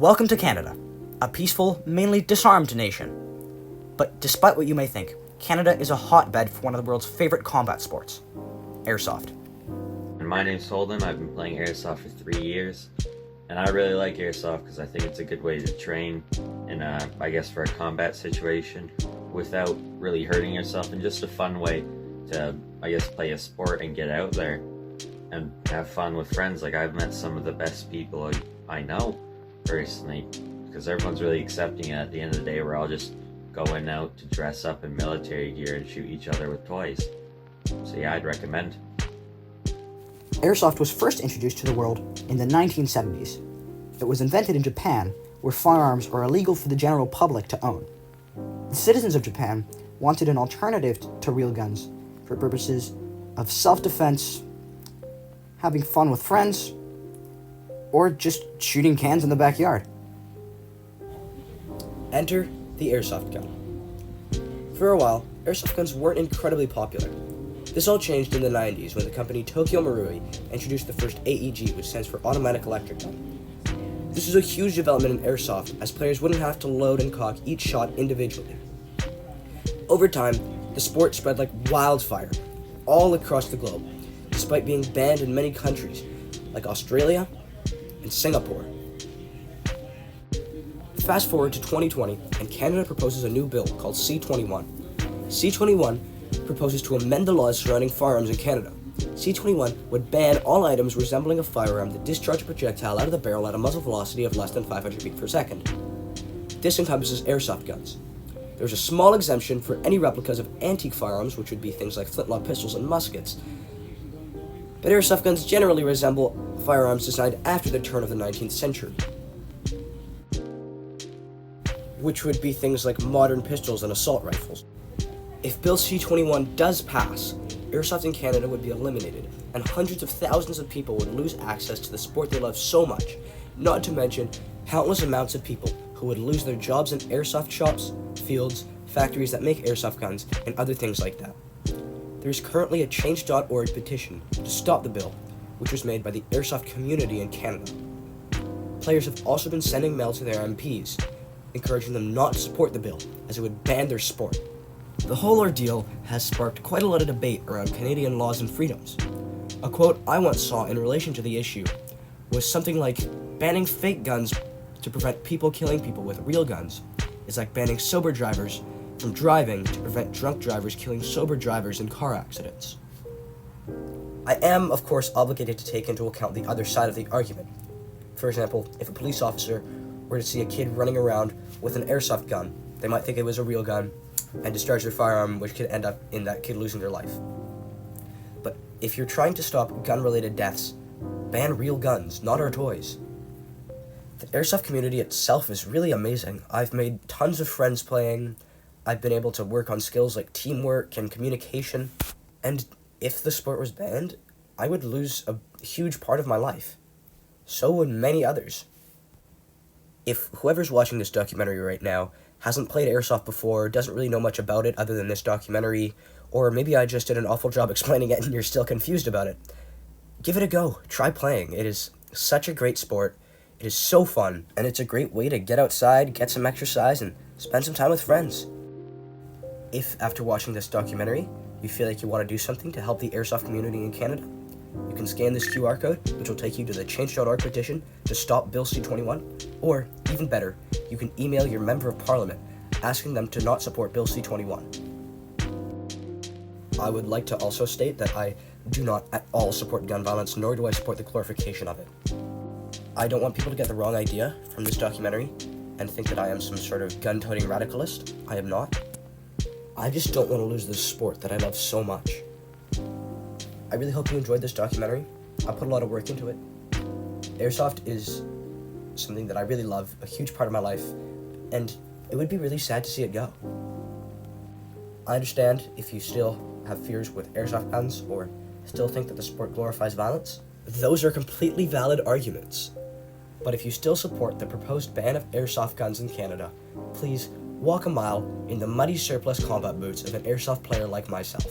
Welcome to Canada, a peaceful, mainly disarmed nation. But despite what you may think, Canada is a hotbed for one of the world's favorite combat sports, Airsoft. And my name's Holden. I've been playing Airsoft for 3 years, and I really like Airsoft because I think it's a good way to train in, for a combat situation without really hurting yourself, and just a fun way to, play a sport and get out there and have fun with friends. Like, I've met some of the best people I know personally, because everyone's really accepting, and at the end of the day, we're all just going out to dress up in military gear and shoot each other with toys. So yeah, I'd recommend. Airsoft was first introduced to the world in the 1970s. It was invented in Japan, where firearms are illegal for the general public to own. The citizens of Japan wanted an alternative to real guns for purposes of self-defense, having fun with friends, or just shooting cans in the backyard. Enter the airsoft gun. For a while, airsoft guns weren't incredibly popular. This all changed in the 90s when the company Tokyo Marui introduced the first AEG, which stands for Automatic Electric Gun. This was a huge development in airsoft, as players wouldn't have to load and cock each shot individually. Over time, the sport spread like wildfire all across the globe, despite being banned in many countries like Australia and Singapore. Fast forward to 2020, and Canada proposes a new bill called C-21. C-21 proposes to amend the laws surrounding firearms in Canada. C-21 would ban all items resembling a firearm that discharge a projectile out of the barrel at a muzzle velocity of less than 500 feet per second. This encompasses airsoft guns. There's a small exemption for any replicas of antique firearms, which would be things like flintlock pistols and muskets. But airsoft guns generally resemble firearms designed after the turn of the 19th century, which would be things like modern pistols and assault rifles. If Bill C-21 does pass, airsoft in Canada would be eliminated, and hundreds of thousands of people would lose access to the sport they love so much, not to mention countless amounts of people who would lose their jobs in airsoft shops, fields, factories that make airsoft guns, and other things like that. There is currently a Change.org petition to stop the bill, which was made by the airsoft community in Canada. Players have also been sending mail to their MPs, encouraging them not to support the bill, as it would ban their sport. The whole ordeal has sparked quite a lot of debate around Canadian laws and freedoms. A quote I once saw in relation to the issue was something like, banning fake guns to prevent people killing people with real guns is like banning sober drivers from driving to prevent drunk drivers killing sober drivers in car accidents. I am, of course, obligated to take into account the other side of the argument. For example, if a police officer were to see a kid running around with an airsoft gun, they might think it was a real gun and discharge their firearm, which could end up in that kid losing their life. But if you're trying to stop gun-related deaths, ban real guns, not our toys. The airsoft community itself is really amazing. I've made tons of friends playing. I've been able to work on skills like teamwork and communication. And if the sport was banned, I would lose a huge part of my life. So would many others. If whoever's watching this documentary right now hasn't played airsoft before, doesn't really know much about it other than this documentary, or maybe I just did an awful job explaining it and you're still confused about it, give it a go. Try playing. It is such a great sport. It is so fun, and it's a great way to get outside, get some exercise, and spend some time with friends. If, after watching this documentary, you feel like you want to do something to help the airsoft community in Canada, you can scan this QR code, which will take you to the Change.org petition to stop Bill C-21, or, even better, you can email your Member of Parliament asking them to not support Bill C-21. I would like to also state that I do not at all support gun violence, nor do I support the glorification of it. I don't want people to get the wrong idea from this documentary and think that I am some sort of gun-toting radicalist. I am not. I just don't want to lose this sport that I love so much. I really hope you enjoyed this documentary. I put a lot of work into it. Airsoft is something that I really love, a huge part of my life, and it would be really sad to see it go. I understand if you still have fears with airsoft guns or still think that the sport glorifies violence. Those are completely valid arguments. But if you still support the proposed ban of airsoft guns in Canada, please walk a mile in the muddy surplus combat boots of an airsoft player like myself.